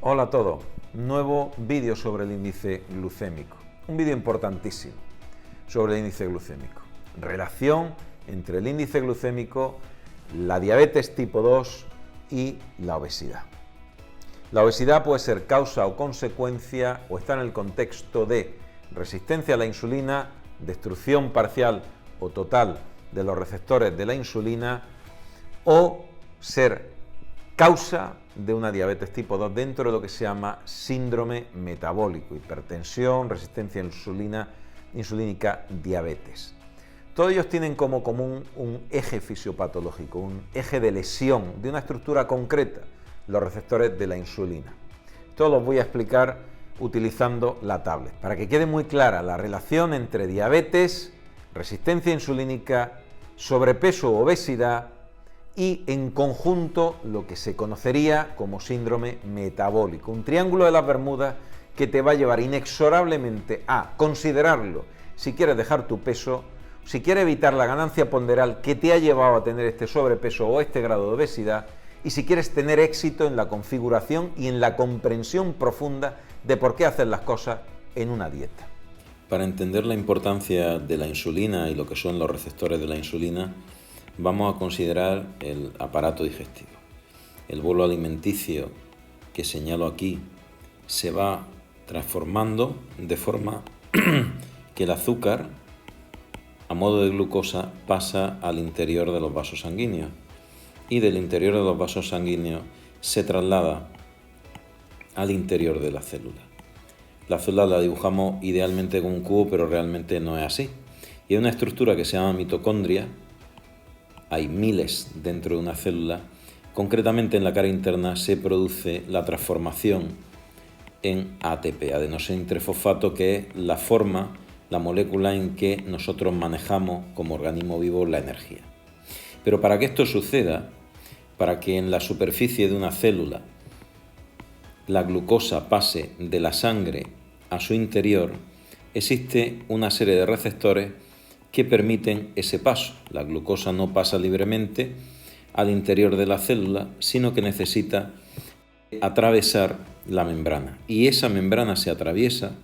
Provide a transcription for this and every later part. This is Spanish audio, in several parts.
Hola a todos, nuevo vídeo sobre el índice glucémico, un vídeo importantísimo sobre el índice glucémico, relación entre el índice glucémico, la diabetes tipo 2 y la obesidad. La obesidad puede ser causa o consecuencia o está en el contexto de resistencia a la insulina, destrucción parcial o total de los receptores de la insulina o ser causa de una diabetes tipo 2 dentro de lo que se llama síndrome metabólico, hipertensión, resistencia a insulínica, diabetes. Todos ellos tienen como común un eje fisiopatológico, un eje de lesión de una estructura concreta, los receptores de la insulina. Esto los voy a explicar utilizando la tablet, para que quede muy clara la relación entre diabetes, resistencia insulínica, sobrepeso u obesidad y en conjunto lo que se conocería como síndrome metabólico, un triángulo de las Bermudas que te va a llevar inexorablemente a considerarlo si quieres dejar tu peso, si quieres evitar la ganancia ponderal que te ha llevado a tener este sobrepeso o este grado de obesidad y si quieres tener éxito en la configuración y en la comprensión profunda de por qué hacer las cosas en una dieta. Para entender la importancia de la insulina y lo que son los receptores de la insulina, vamos a considerar el aparato digestivo. El bolo alimenticio que señalo aquí se va transformando de forma que el azúcar, a modo de glucosa, pasa al interior de los vasos sanguíneos y del interior de los vasos sanguíneos se traslada al interior de la célula. La célula la dibujamos idealmente con un cubo, pero realmente no es así. Y hay una estructura que se llama mitocondria. Hay miles dentro de una célula. Concretamente en la cara interna se produce la transformación en ATP, adenosina trifosfato, que es la forma, la molécula en que nosotros manejamos como organismo vivo la energía. Pero para que esto suceda, para que en la superficie de una célula la glucosa pase de la sangre a su interior, existe una serie de receptores que permiten ese paso. La glucosa no pasa libremente al interior de la célula, sino que necesita atravesar la membrana. Y esa membrana se atraviesa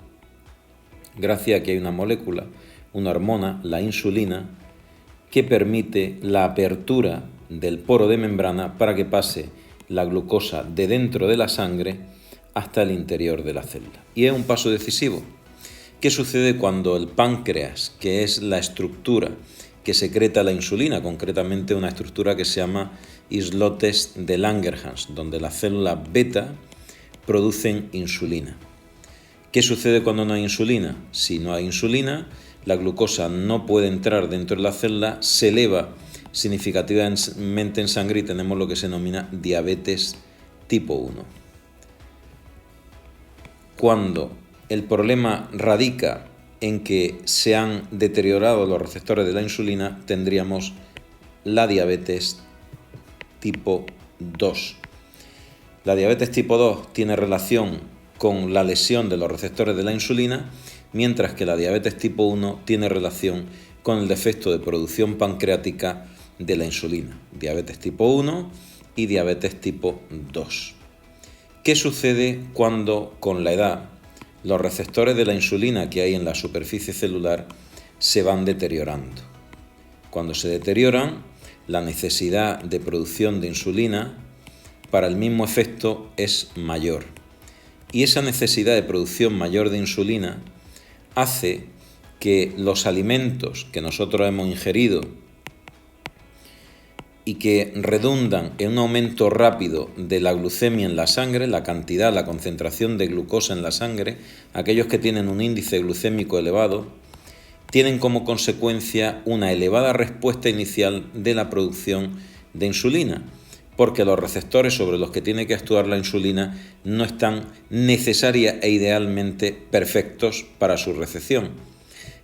gracias a que hay una molécula, una hormona, la insulina, que permite la apertura del poro de membrana para que pase la glucosa de dentro de la sangre hasta el interior de la célula. Y es un paso decisivo. ¿Qué sucede cuando el páncreas, que es la estructura que secreta la insulina, concretamente una estructura que se llama islotes de Langerhans, donde las células beta producen insulina? ¿Qué sucede cuando no hay insulina? Si no hay insulina, la glucosa no puede entrar dentro de la célula, se eleva significativamente en sangre y tenemos lo que se denomina diabetes tipo 1. Cuando el problema radica en que se han deteriorado los receptores de la insulina, tendríamos la diabetes tipo 2. La diabetes tipo 2 tiene relación con la lesión de los receptores de la insulina, mientras que la diabetes tipo 1 tiene relación con el defecto de producción pancreática de la insulina. Diabetes tipo 1 y diabetes tipo 2. ¿Qué sucede cuando con la edad los receptores de la insulina que hay en la superficie celular se van deteriorando? Cuando se deterioran, la necesidad de producción de insulina para el mismo efecto es mayor. Y esa necesidad de producción mayor de insulina hace que los alimentos que nosotros hemos ingerido y que redundan en un aumento rápido de la glucemia en la sangre, la cantidad, la concentración de glucosa en la sangre, aquellos que tienen un índice glucémico elevado, tienen como consecuencia una elevada respuesta inicial de la producción de insulina, porque los receptores sobre los que tiene que actuar la insulina no están necesaria e idealmente perfectos para su recepción.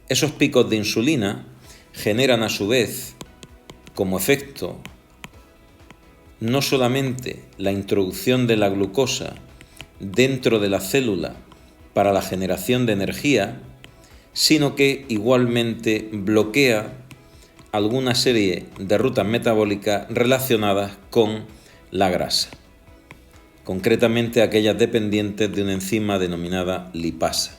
Esos picos de insulina generan a su vez como efecto no solamente la introducción de la glucosa dentro de la célula para la generación de energía, sino que igualmente bloquea alguna serie de rutas metabólicas relacionadas con la grasa. concretamente aquellas dependientes de una enzima denominada lipasa.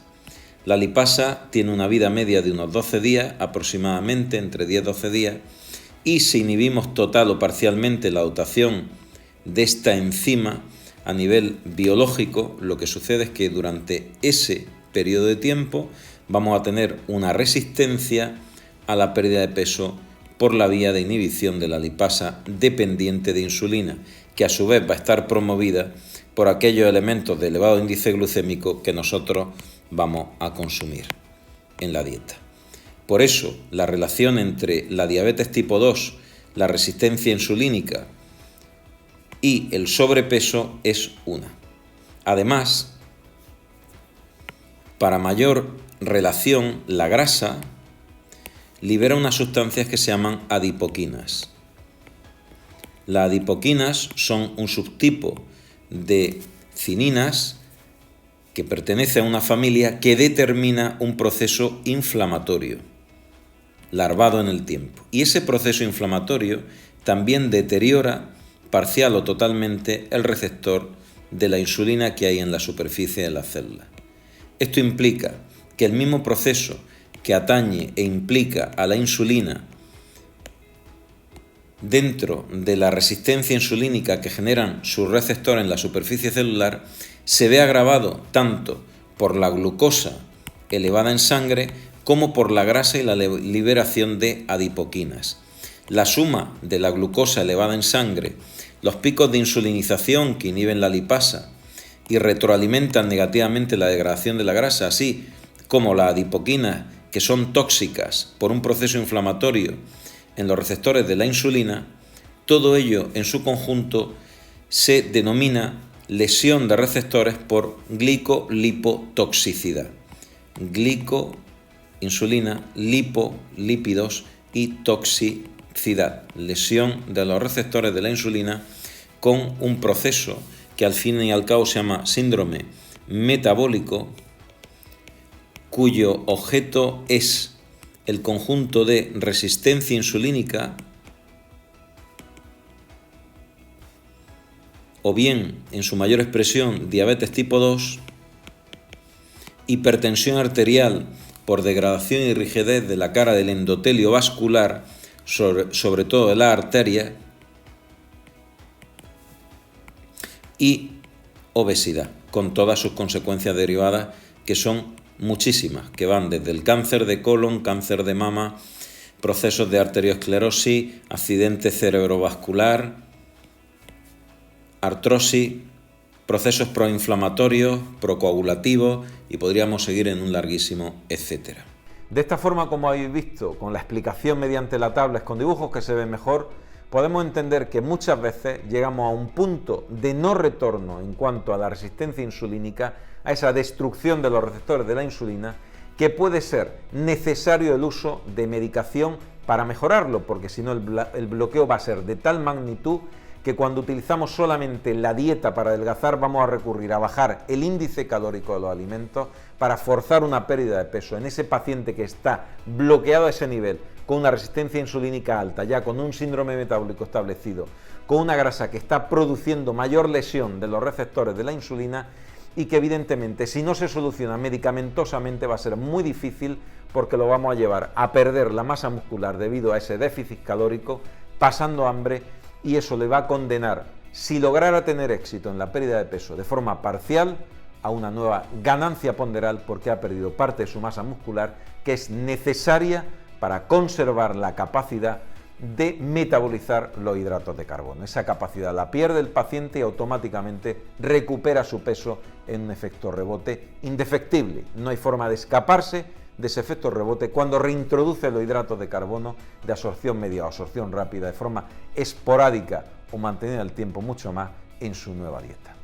La lipasa tiene una vida media de unos 12 días, aproximadamente entre 10 y 12 días, y si inhibimos total o parcialmente la dotación de esta enzima a nivel biológico, lo que sucede es que durante ese periodo de tiempo vamos a tener una resistencia a la pérdida de peso por la vía de inhibición de la lipasa dependiente de insulina, que a su vez va a estar promovida por aquellos elementos de elevado índice glucémico que nosotros vamos a consumir en la dieta. Por eso, la relación entre la diabetes tipo 2, la resistencia insulínica y el sobrepeso es una. Además, para mayor relación, la grasa libera unas sustancias que se llaman adipoquinas. Las adipoquinas son un subtipo de cininas que pertenece a una familia que determina un proceso inflamatorio larvado en el tiempo. Y ese proceso inflamatorio también deteriora parcial o totalmente el receptor de la insulina que hay en la superficie de la célula. Esto implica que el mismo proceso que atañe e implica a la insulina dentro de la resistencia insulínica que generan sus receptores en la superficie celular se ve agravado tanto por la glucosa elevada en sangre como por la grasa y la liberación de adipoquinas. La suma de la glucosa elevada en sangre, los picos de insulinización que inhiben la lipasa y retroalimentan negativamente la degradación de la grasa, así como las adipoquinas que son tóxicas por un proceso inflamatorio en los receptores de la insulina, todo ello en su conjunto se denomina lesión de receptores por glicolipotoxicidad. Glico, insulina, lipo, lípidos y toxicidad. Lesión de los receptores de la insulina con un proceso que al fin y al cabo se llama síndrome metabólico, cuyo objeto es el conjunto de resistencia insulínica o bien, en su mayor expresión, diabetes tipo 2, hipertensión arterial por degradación y rigidez de la cara del endotelio vascular, sobre todo de la arteria, y obesidad, con todas sus consecuencias derivadas, que son muchísimas, que van desde el cáncer de colon, cáncer de mama, procesos de arteriosclerosis, accidente cerebrovascular, artrosis, procesos proinflamatorios, procoagulativos y podríamos seguir en un larguísimo etcétera. De esta forma, como habéis visto, con la explicación mediante la tabla, con dibujos que se ven mejor, podemos entender que muchas veces llegamos a un punto de no retorno en cuanto a la resistencia insulínica, a esa destrucción de los receptores de la insulina, que puede ser necesario el uso de medicación para mejorarlo, porque si no el bloqueo va a ser de tal magnitud que cuando utilizamos solamente la dieta para adelgazar vamos a recurrir a bajar el índice calórico de los alimentos para forzar una pérdida de peso en ese paciente que está bloqueado a ese nivel, con una resistencia insulínica alta, ya con un síndrome metabólico establecido, con una grasa que está produciendo mayor lesión de los receptores de la insulina y que evidentemente si no se soluciona medicamentosamente va a ser muy difícil porque lo vamos a llevar a perder la masa muscular debido a ese déficit calórico, pasando hambre, y eso le va a condenar, si lograra tener éxito en la pérdida de peso de forma parcial, a una nueva ganancia ponderal porque ha perdido parte de su masa muscular que es necesaria para conservar la capacidad de metabolizar los hidratos de carbono. Esa capacidad la pierde el paciente y automáticamente recupera su peso en un efecto rebote indefectible. No hay forma de escaparse de ese efecto rebote cuando reintroduce los hidratos de carbono de absorción media o absorción rápida de forma esporádica o mantenida el tiempo mucho más en su nueva dieta.